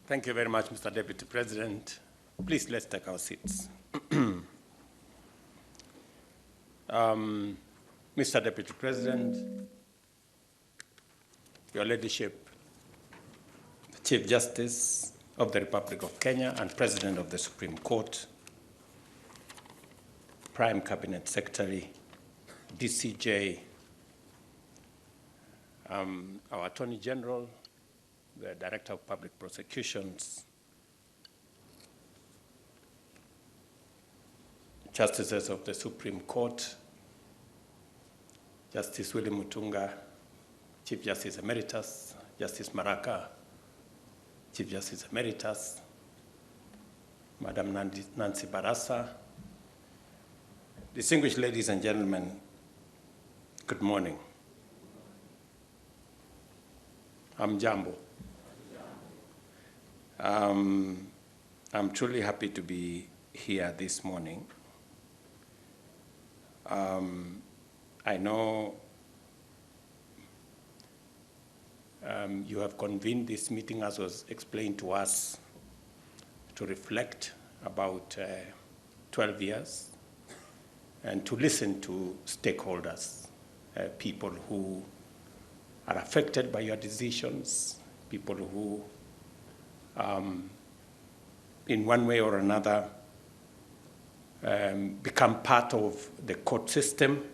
Thank you very much, Mr. Deputy President. Please, let's take our seats. Mr. Deputy President, Your Ladyship, Chief Justice of the Republic of Kenya and President of the Supreme Court, Prime Cabinet Secretary, DCJ, our Attorney General, the Director of Public Prosecutions, Justices of the Supreme Court, Justice Willie Mutunga, Chief Justice Emeritus, Justice Maraka, Chief Justice Emeritus, Madam Nancy Barasa, distinguished ladies and gentlemen, good morning. I'm Jambo. I'm truly happy to be here this morning. I know you have convened this meeting, as was explained to us, to reflect about 12 years and to listen to stakeholders, people who are affected by your decisions, people who, in one way or another, become part of the court system.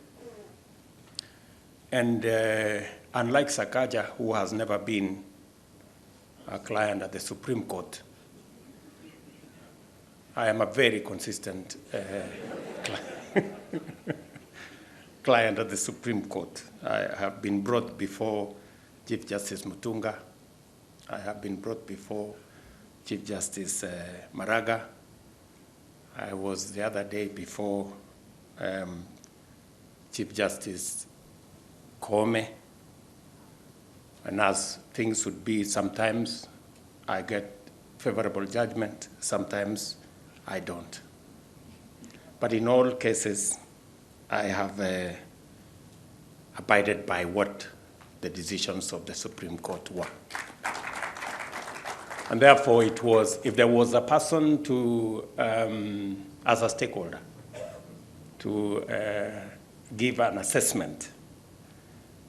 And unlike Sakaja, who has never been a client at the Supreme Court, I am a very consistent client at the Supreme Court. I have been brought before Chief Justice Mutunga. I have been brought before Chief Justice Maraga. I was the other day before Chief Justice Kome. And as things would be, sometimes I get favorable judgment, sometimes I don't. But in all cases, I have abided by what the decisions of the Supreme Court were. And therefore, it was, if there was a person to, as a stakeholder, to give an assessment,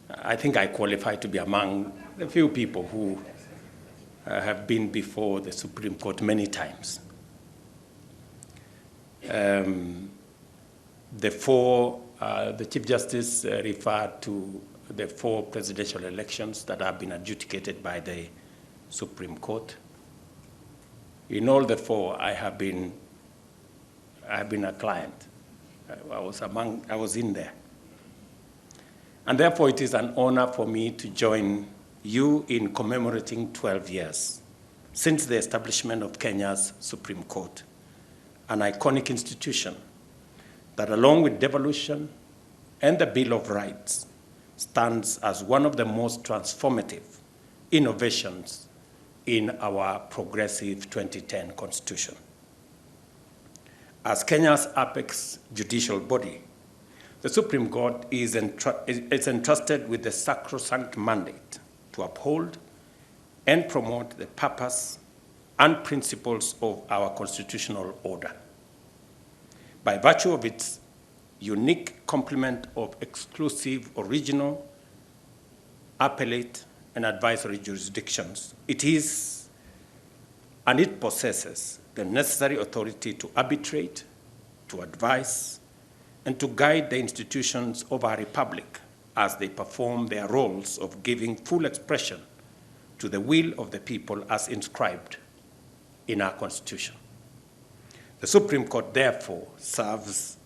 I think I qualify to be among the few people who have been before the Supreme Court many times. The Chief Justice referred to the 4 presidential elections that have been adjudicated by the Supreme Court. In all the 4, I have been a client. I was in there. And therefore, it is an honor for me to join you in commemorating 12 years since the establishment of Kenya's Supreme Court, an iconic institution that, along with devolution and the Bill of Rights, stands as one of the most transformative innovations in our progressive 2010 Constitution. As Kenya's apex judicial body, the Supreme Court is entrusted with the sacrosanct mandate to uphold and promote the purpose and principles of our constitutional order. By virtue of its unique complement of exclusive, original, appellate, and advisory jurisdictions, it possesses the necessary authority to arbitrate, to advise, and to guide the institutions of our republic as they perform their roles of giving full expression to the will of the people as inscribed in our Constitution. The Supreme Court, therefore, serves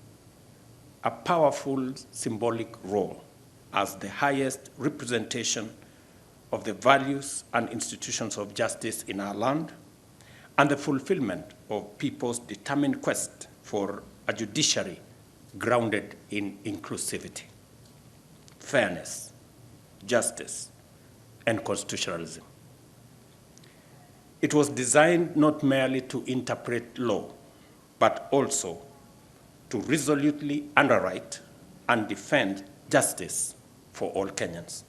a powerful symbolic role as the highest representation of the values and institutions of justice in our land and the fulfillment of people's determined quest for a judiciary grounded in inclusivity, fairness, justice, and constitutionalism. It was designed not merely to interpret law, but also to resolutely underwrite and defend justice for all Kenyans.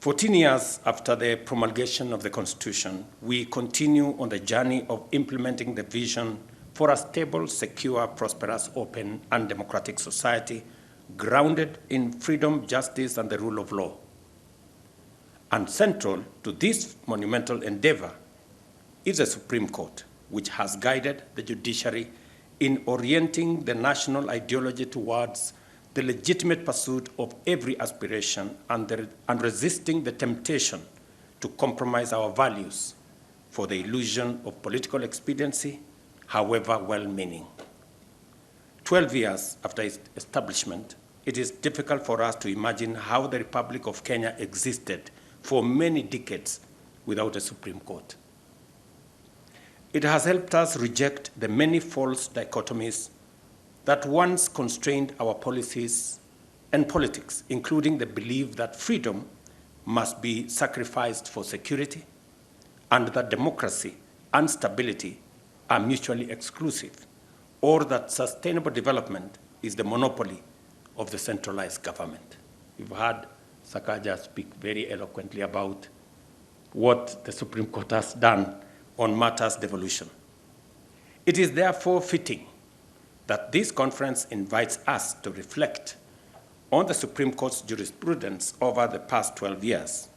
14 years after the promulgation of the Constitution, we continue on the journey of implementing the vision for a stable, secure, prosperous, open, and democratic society grounded in freedom, justice, and the rule of law. And central to this monumental endeavor is the Supreme Court, which has guided the judiciary in orienting the national ideology towards the legitimate pursuit of every aspiration and resisting the temptation to compromise our values for the illusion of political expediency, however well-meaning. 12 years after its establishment, it is difficult for us to imagine how the Republic of Kenya existed for many decades without a Supreme Court. It has helped us reject the many false dichotomies that once constrained our policies and politics, including the belief that freedom must be sacrificed for security and that democracy and stability are mutually exclusive, or that sustainable development is the monopoly of the centralized government. You've heard Sakaja speak very eloquently about what the Supreme Court has done on matters devolution. It is therefore fitting that this conference invites us to reflect on the Supreme Court's jurisprudence over the past 12 years.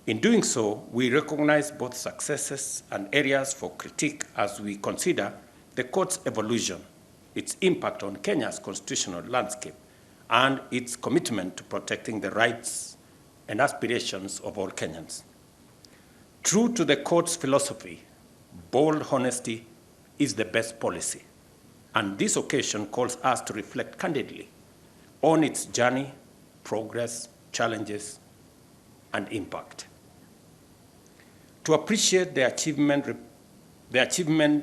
In doing so, we recognize both successes and areas for critique as we consider the court's evolution, its impact on Kenya's constitutional landscape, and its commitment to protecting the rights and aspirations of all Kenyans. True to the court's philosophy, bold honesty is the best policy, and this occasion calls us to reflect candidly on its journey, progress, challenges, and impact. To appreciate the achievement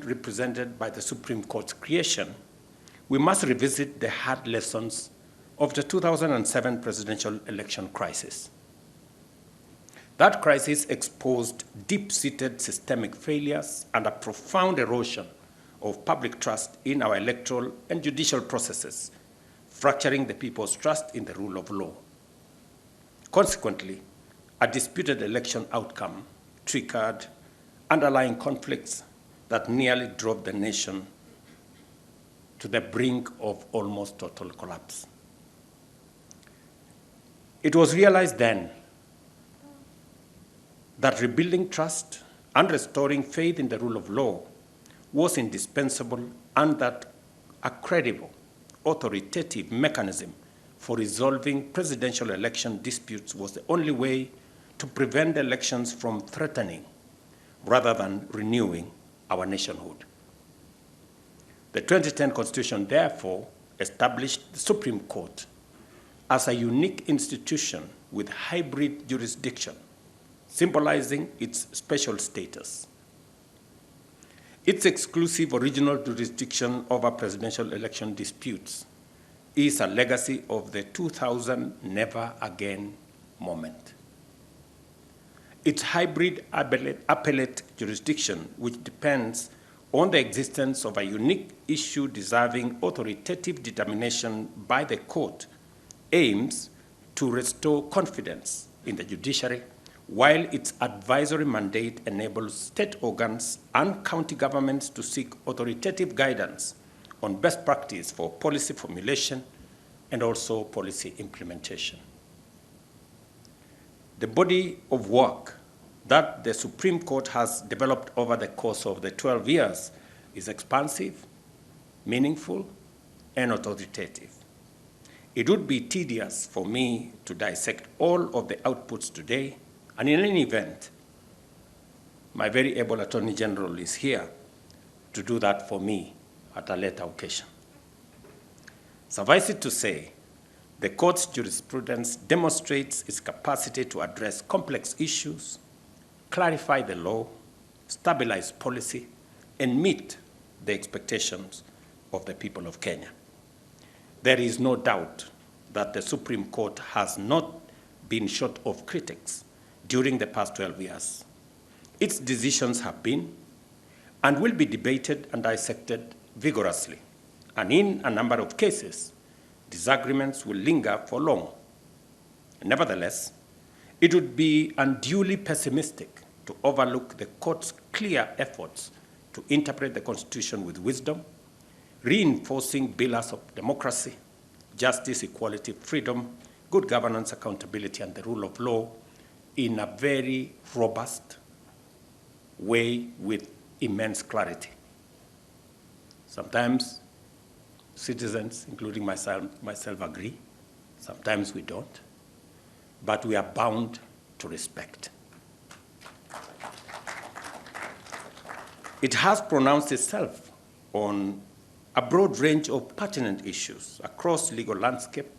represented by the Supreme Court's creation, we must revisit the hard lessons of the 2007 presidential election crisis. That crisis exposed deep-seated systemic failures and a profound erosion of public trust in our electoral and judicial processes, fracturing the people's trust in the rule of law. Consequently, a disputed election outcome triggered underlying conflicts that nearly drove the nation to the brink of almost total collapse. It was realized then that rebuilding trust and restoring faith in the rule of law was indispensable, and that a credible, authoritative mechanism for resolving presidential election disputes was the only way to prevent elections from threatening rather than renewing our nationhood. The 2010 Constitution, therefore, established the Supreme Court as a unique institution with hybrid jurisdiction, symbolizing its special status. Its exclusive original jurisdiction over presidential election disputes is a legacy of the 2000 never again moment. Its hybrid appellate jurisdiction, which depends on the existence of a unique issue deserving authoritative determination by the court, aims to restore confidence in the judiciary, while its advisory mandate enables state organs and county governments to seek authoritative guidance on best practice for policy formulation and also policy implementation. The body of work that the Supreme Court has developed over the course of the 12 years is expansive, meaningful, and authoritative. It would be tedious for me to dissect all of the outputs today, and in any event, my very able Attorney General is here to do that for me at a later occasion. Suffice it to say, the court's jurisprudence demonstrates its capacity to address complex issues, clarify the law, stabilize policy, and meet the expectations of the people of Kenya. There is no doubt that the Supreme Court has not been short of critics during the past 12 years. Its decisions have been and will be debated and dissected vigorously, and in a number of cases, disagreements will linger for long. Nevertheless, It would be unduly pessimistic to overlook the court's clear efforts to interpret the Constitution with wisdom, reinforcing pillars of democracy, justice, equality, freedom, good governance, accountability, and the rule of law in a very robust way with immense clarity. Sometimes citizens, including myself agree, sometimes we don't, but we are bound to respect. It has pronounced itself on a broad range of pertinent issues across legal landscape,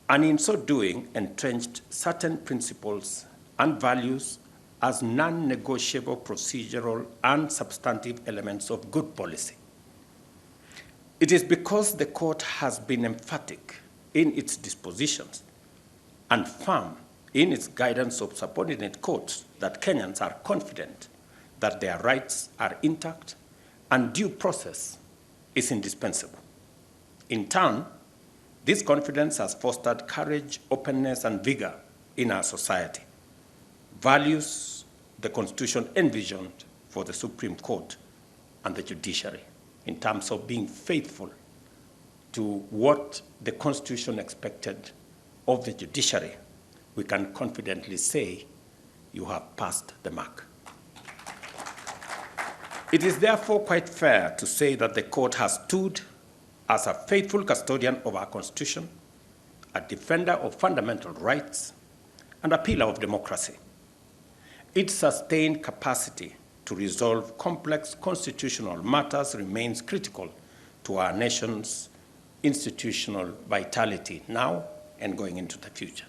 and in so doing, entrenched certain principles and values as non-negotiable procedural and substantive elements of good policy. It is because the court has been emphatic in its dispositions and firm in its guidance of subordinate courts that Kenyans are confident that their rights are intact and due process is indispensable. In turn, this confidence has fostered courage, openness, and vigor in our society, values the Constitution envisioned for the Supreme Court and the judiciary in terms of being faithful to what the Constitution expected of the judiciary. We can confidently say you have passed the mark. It is therefore quite fair to say that the court has stood as a faithful custodian of our Constitution, a defender of fundamental rights, and a pillar of democracy. Its sustained capacity to resolve complex constitutional matters remains critical to our nation's institutional vitality now and going into the future.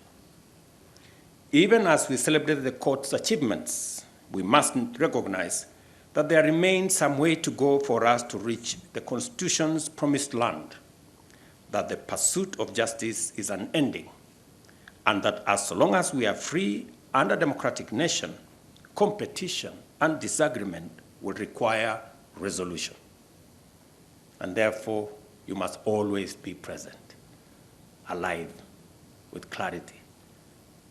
Even as we celebrate the court's achievements, we must recognize that there remains some way to go for us to reach the Constitution's promised land, that the pursuit of justice is unending, and that as long as we are free and a democratic nation, competition and disagreement will require resolution. And therefore, you must always be present, alive, with clarity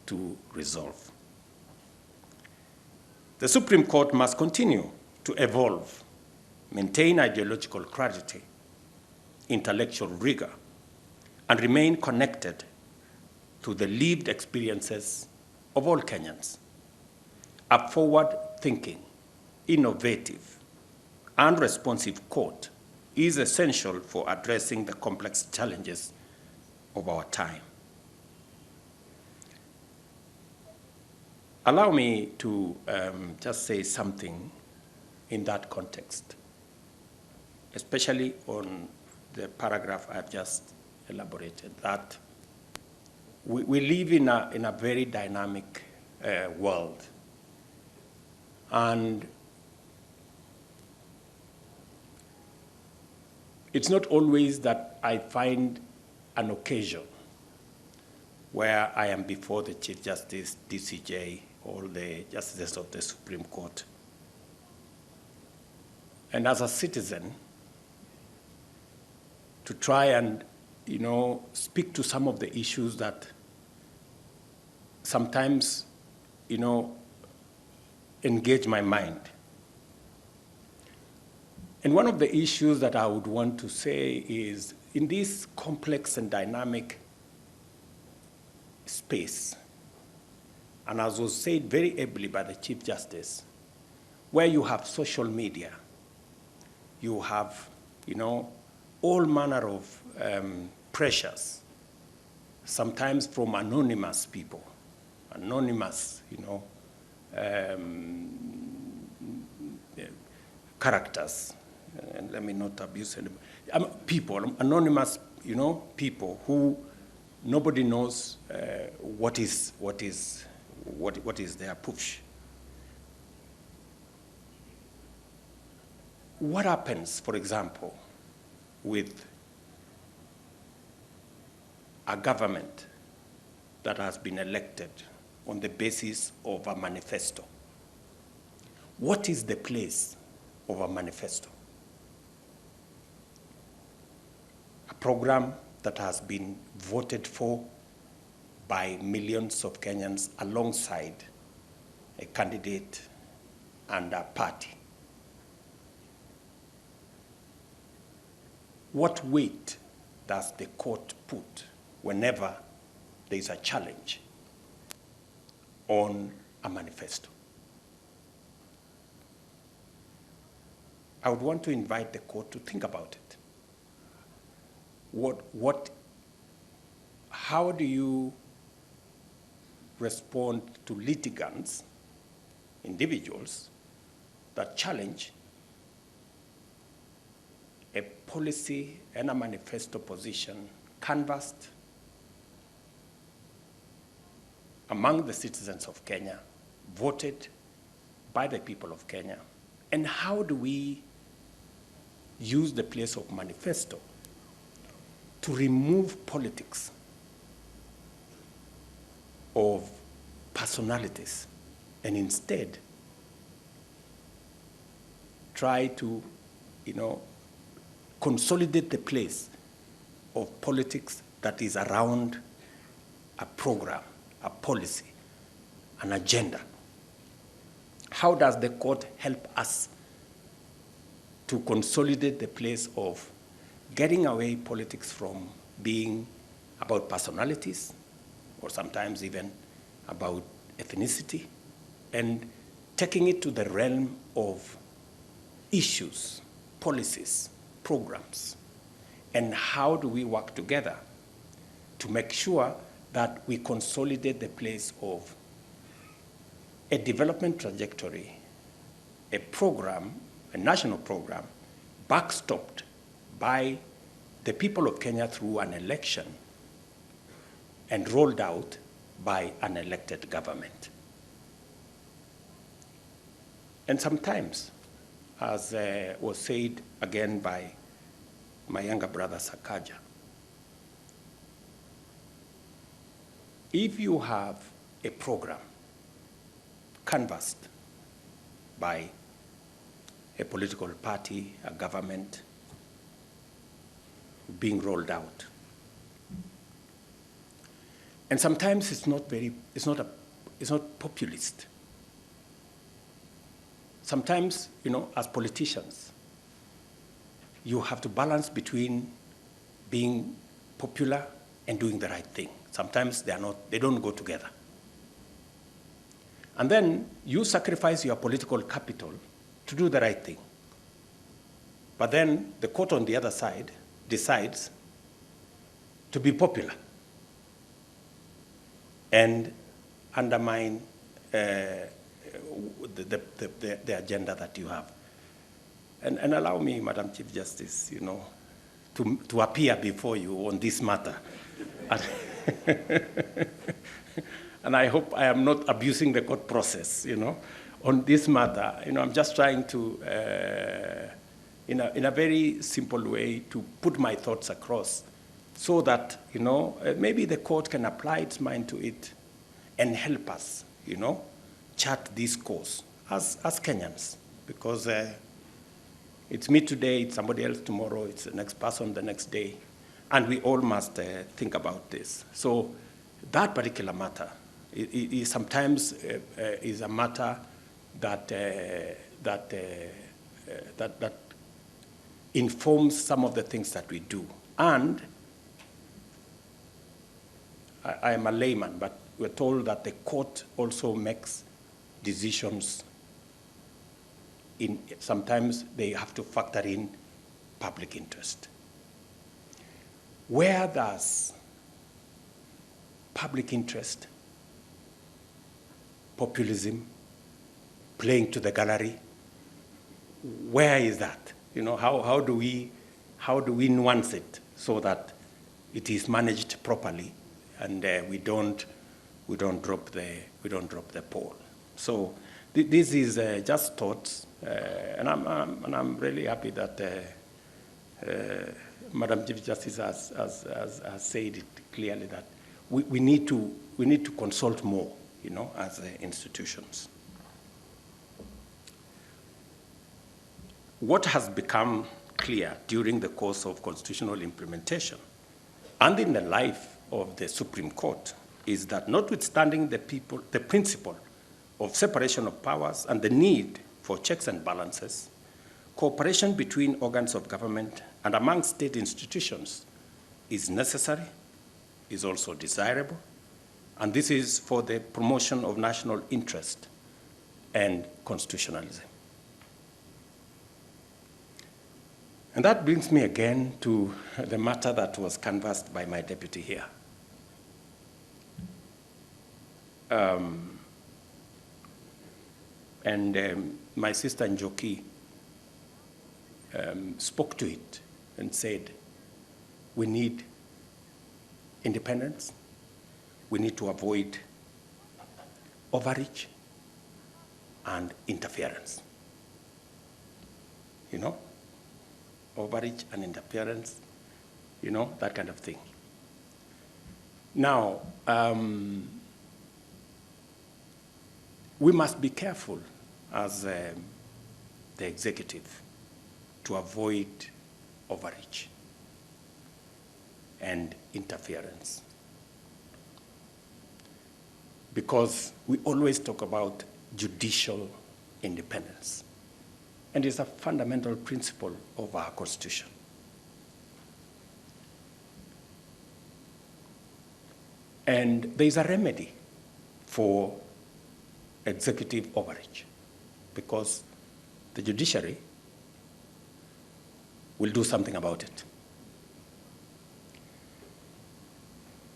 to resolve. The Supreme Court must continue to evolve, maintain ideological clarity, intellectual rigor, and remain connected to the lived experiences of all Kenyans. A forward-thinking, innovative, and responsive court is essential for addressing the complex challenges of our time. Allow me to just say something in that context, especially on the paragraph I've just elaborated, that we live in a very dynamic world. And it's not always that I find an occasion where I am before the Chief Justice, DCJ, or the justices of the Supreme Court. And as a citizen, to try and, speak to some of the issues that sometimes, engage my mind. And one of the issues that I would want to say is, in this complex and dynamic space, and as was said very ably by the Chief Justice, where you have social media, you have, all manner of pressures, sometimes from anonymous people, anonymous, characters, and let me not abuse anybody. People, anonymous, people who nobody knows what is their push. What happens, for example, with a government that has been elected on the basis of a manifesto? What is the place of a manifesto? A program that has been voted for by millions of Kenyans alongside a candidate and a party. What weight does the court put whenever there is a challenge on a manifesto? I would want to invite the court to think about it. How do you respond to litigants, individuals, that challenge a policy and a manifesto position canvassed among the citizens of Kenya, voted by the people of Kenya? And how do we use the place of manifesto to remove politics of personalities and instead try to, consolidate the place of politics that is around a program, a policy, an agenda? How does the court help us to consolidate the place of getting away politics from being about personalities, or sometimes even about ethnicity, and taking it to the realm of issues, policies, programs? And how do we work together to make sure that we consolidate the place of a development trajectory, a program, a national program, backstopped by the people of Kenya through an election and rolled out by an elected government? And sometimes, as was said again by my younger brother Sakaja, if you have a program canvassed by a political party, a government, being rolled out, and sometimes it's not populist. Sometimes, as politicians, you have to balance between being popular and doing the right thing. Sometimes they don't go together. And then you sacrifice your political capital to do the right thing. But then the court on the other side decides to be popular and undermine the agenda that you have. And allow me, Madam Chief Justice, to appear before you on this matter. And I hope I am not abusing the court process, on this matter. I'm just trying to, in a very simple way, to put my thoughts across so that, maybe the court can apply its mind to it and help us, chart this course as Kenyans. Because it's me today, it's somebody else tomorrow, it's the next person the next day. And we all must think about this. So that particular matter is sometimes is a matter that informs some of the things that we do. And I am a layman, but we're told that the court also makes decisions. Sometimes they have to factor in public interest. Where does public interest, populism, playing to the gallery, where is that? How do we nuance it so that it is managed properly and we don't drop the ball? So this is just thoughts, and I'm really happy that Madam Chief Justice has said it clearly that we need to consult more, as institutions. What has become clear during the course of constitutional implementation and in the life of the Supreme Court is that notwithstanding the principle of separation of powers and the need for checks and balances, cooperation between organs of government and among state institutions is necessary, is also desirable, and this is for the promotion of national interest and constitutionalism. And that brings me again to the matter that was canvassed by my deputy here. My sister Njoki spoke to it and said, we need independence, we need to avoid overreach and interference. You know, overreach and interference, you know, that kind of thing. Now, we must be careful as the executive to avoid overreach and interference, because we always talk about judicial independence, and it's a fundamental principle of our Constitution. And there is a remedy for executive overreach, because the judiciary will do something about it.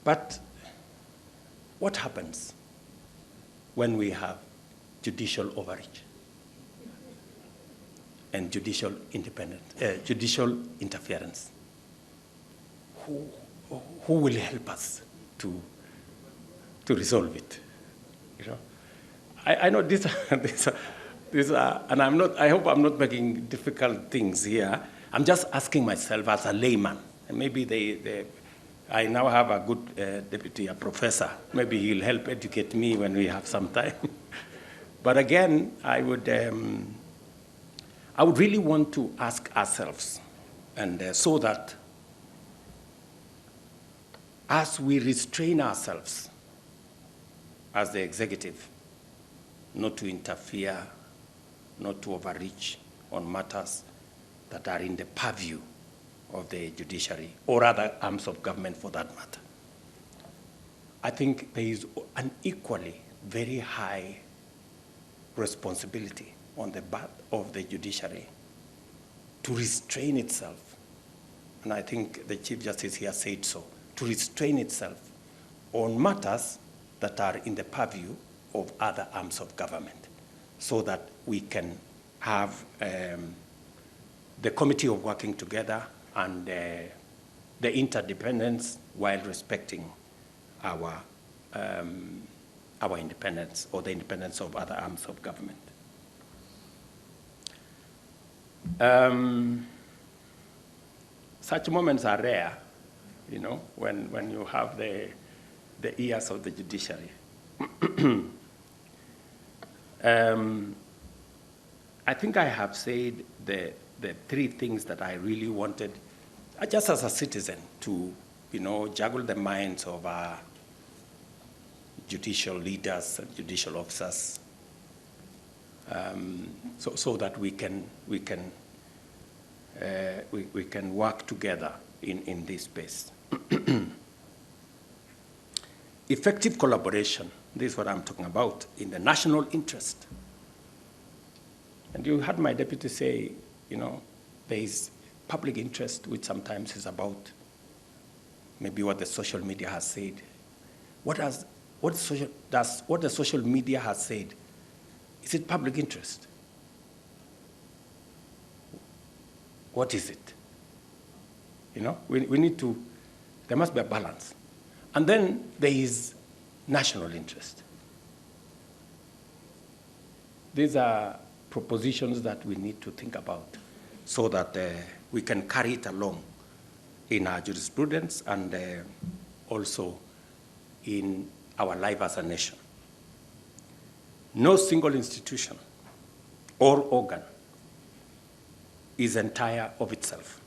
But what happens when we have judicial overreach and judicial interference? Who will help us to resolve it? You know, I know these are, and I hope I'm not making difficult things here. I'm just asking myself as a layman, and maybe I now have a good deputy, a professor. Maybe he'll help educate me when we have some time. But again, I would really want to ask ourselves, and so that as we restrain ourselves as the executive, not to interfere, not to overreach on matters that are in the purview of the judiciary or other arms of government for that matter. I think there is an equally very high responsibility on the part of the judiciary to restrain itself, and I think the Chief Justice here said so, to restrain itself on matters that are in the purview of other arms of government, so that we can have the committee of working together and the interdependence while respecting our independence or the independence of other arms of government. Such moments are rare, you know, when you have the ears of the judiciary. I think I have said the three things that I really wanted, just as a citizen, to, you know, juggle the minds of our judicial leaders and judicial officers, so that we can work together in this space. Effective collaboration, this is what I'm talking about, in the national interest. And you heard my deputy say, you know, there is public interest, which sometimes is about maybe what the social media has said. What the social media has said, is it public interest? What is it? You know, we need to, there must be a balance. And then there is national interest. These are propositions that we need to think about so that we can carry it along in our jurisprudence and also in our life as a nation. No single institution or organ is entire of itself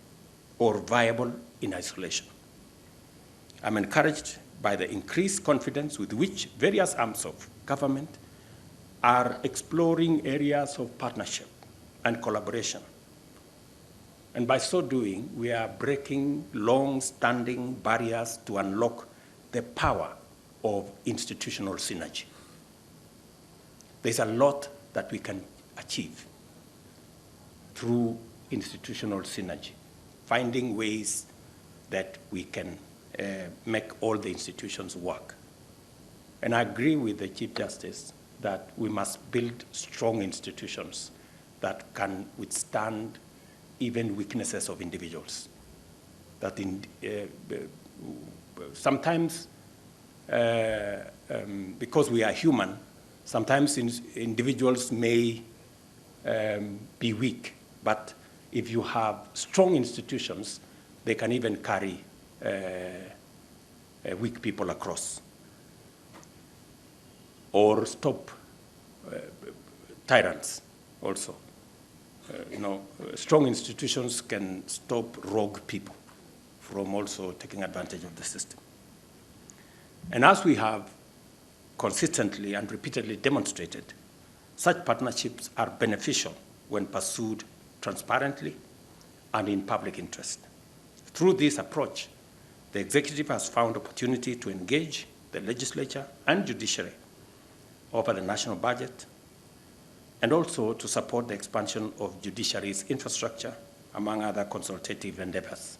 or viable in isolation. I'm encouraged by the increased confidence with which various arms of government are exploring areas of partnership and collaboration. And by so doing, we are breaking long-standing barriers to unlock the power of institutional synergy. There's a lot that we can achieve through institutional synergy, finding ways that we can make all the institutions work. And I agree with the Chief Justice that we must build strong institutions that can withstand even weaknesses of individuals. That sometimes, because we are human, sometimes individuals may be weak, but if you have strong institutions, they can even carry weak people across or stop tyrants also. Strong institutions can stop rogue people from also taking advantage of the system. And as we have consistently and repeatedly demonstrated, such partnerships are beneficial when pursued transparently and in public interest. Through this approach, the executive has found opportunity to engage the legislature and judiciary over the national budget, and also to support the expansion of judiciary's infrastructure, among other consultative endeavors.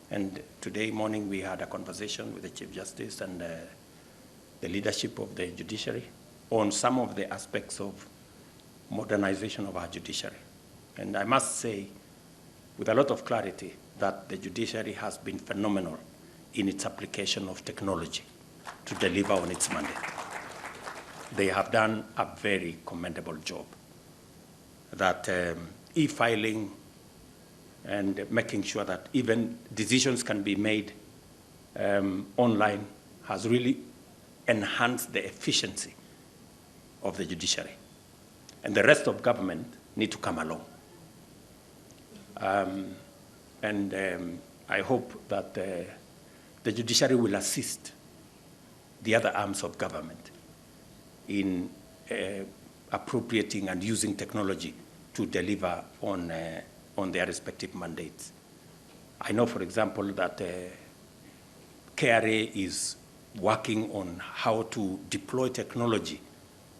And today morning, we had a conversation with the Chief Justice and the leadership of the judiciary on some of the aspects of modernization of our judiciary. And I must say, with a lot of clarity, that the judiciary has been phenomenal in its application of technology to deliver on its mandate. They have done a very commendable job. That e-filing and making sure that even decisions can be made online has really enhanced the efficiency of the judiciary. And the rest of government need to come along. I hope that the judiciary will assist the other arms of government in appropriating and using technology to deliver on their respective mandates. I know, for example, that KRA is working on how to deploy technology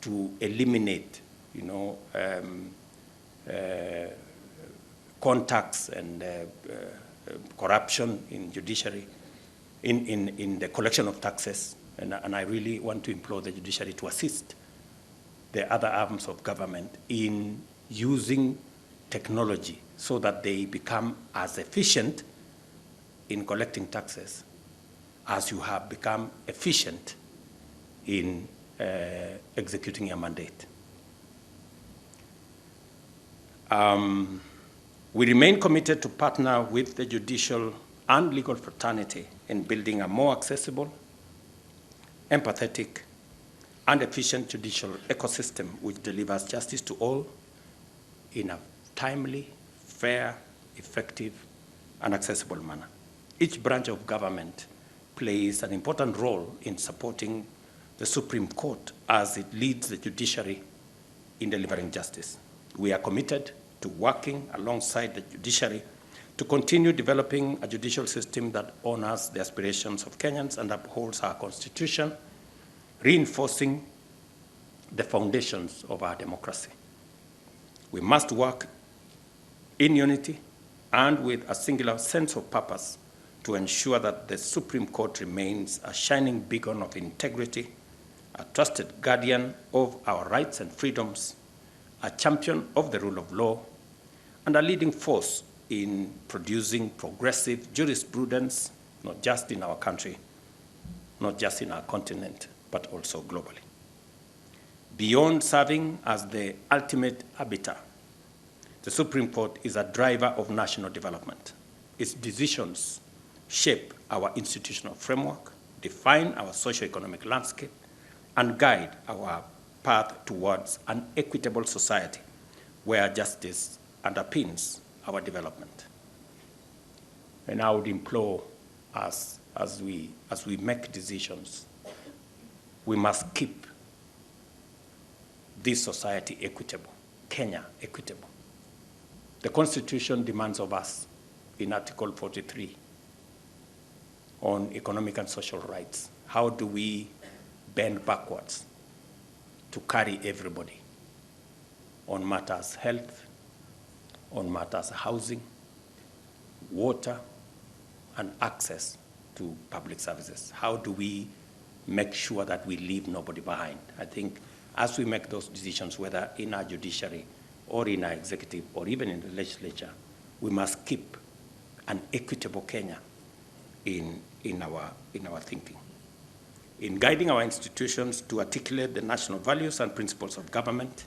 to eliminate, contacts and corruption in judiciary, in the collection of taxes. And I really want to implore the judiciary to assist the other arms of government in using technology so that they become as efficient in collecting taxes as you have become efficient in executing your mandate. We remain committed to partner with the judicial and legal fraternity in building a more accessible, empathetic, and efficient judicial ecosystem which delivers justice to all in a timely, fair, effective, and accessible manner. Each branch of government plays an important role in supporting the Supreme Court as it leads the judiciary in delivering justice. We are committed to working alongside the judiciary to continue developing a judicial system that honors the aspirations of Kenyans and upholds our Constitution, reinforcing the foundations of our democracy. We must work in unity and with a singular sense of purpose to ensure that the Supreme Court remains a shining beacon of integrity, a trusted guardian of our rights and freedoms, a champion of the rule of law, and a leading force in producing progressive jurisprudence, not just in our country, not just in our continent, but also globally. Beyond serving as the ultimate arbiter, the Supreme Court is a driver of national development. Its decisions shape our institutional framework, define our socio-economic landscape, and guide our path towards an equitable society where justice underpins our development. And I would implore us as we make decisions, we must keep this society equitable, Kenya equitable. The Constitution demands of us in Article 43 on economic and social rights. How do we bend backwards to carry everybody on matters health, on matters housing, water, and access to public services? How do we make sure that we leave nobody behind? I think as we make those decisions, whether in our judiciary or in our executive or even in the legislature, we must keep an equitable Kenya in our thinking. In guiding our institutions to articulate the national values and principles of government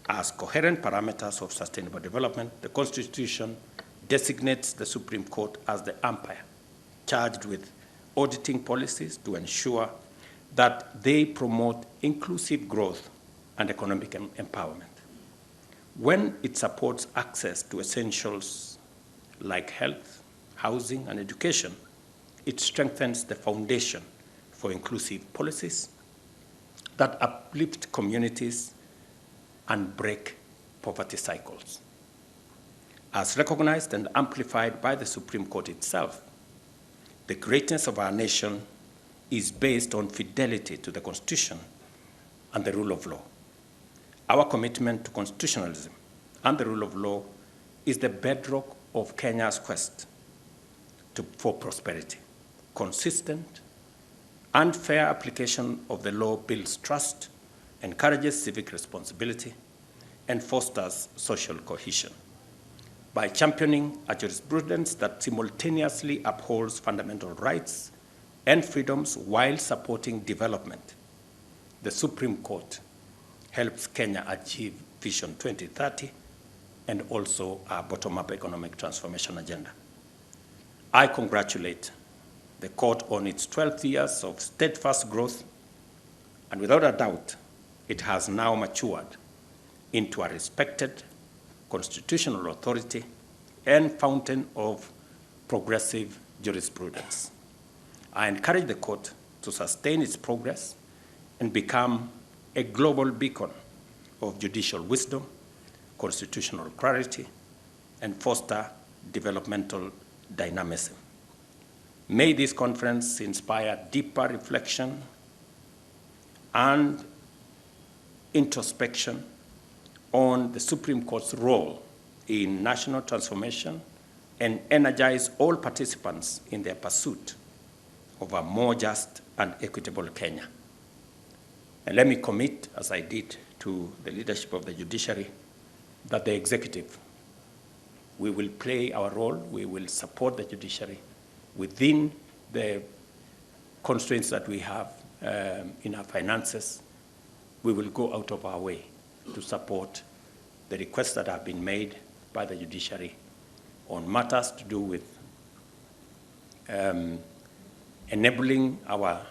as coherent parameters of sustainable development, the Constitution designates the Supreme Court as the umpire charged with auditing policies to ensure that they promote inclusive growth and economic empowerment. When it supports access to essentials like health, housing, and education, it strengthens the foundation for inclusive policies that uplift communities and break poverty cycles. As recognized and amplified by the Supreme Court itself, the greatness of our nation is based on fidelity to the Constitution and the rule of law. Our commitment to constitutionalism and the rule of law is the bedrock of Kenya's quest for prosperity. Consistent and fair application of the law builds trust, encourages civic responsibility, and fosters social cohesion. By championing a jurisprudence that simultaneously upholds fundamental rights and freedoms while supporting development, the Supreme Court helps Kenya achieve Vision 2030 and also our bottom-up economic transformation agenda. I congratulate the court on its 12 years of steadfast growth, and without a doubt, it has now matured into a respected constitutional authority and fountain of progressive jurisprudence. I encourage the court to sustain its progress and become a global beacon of judicial wisdom, constitutional clarity, and foster developmental dynamism. May this conference inspire deeper reflection and introspection on the Supreme Court's role in national transformation and energize all participants in their pursuit of a more just and equitable Kenya. And let me commit, as I did to the leadership of the judiciary, that the executive, we will play our role, we will support the judiciary within the constraints that we have in our finances. We will go out of our way to support the requests that have been made by the judiciary on matters to do with enabling our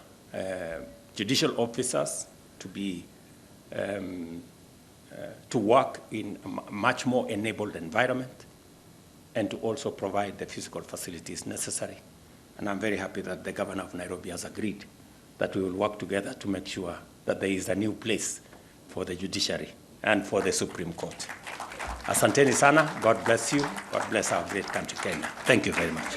judicial officers to be to work in a much more enabled environment, and to also provide the physical facilities necessary. And I'm very happy that the governor of Nairobi has agreed that we will work together to make sure that there is a new place for the judiciary and for the Supreme Court. Asanteni sana. God bless you. God bless our great country, Kenya. Thank you very much.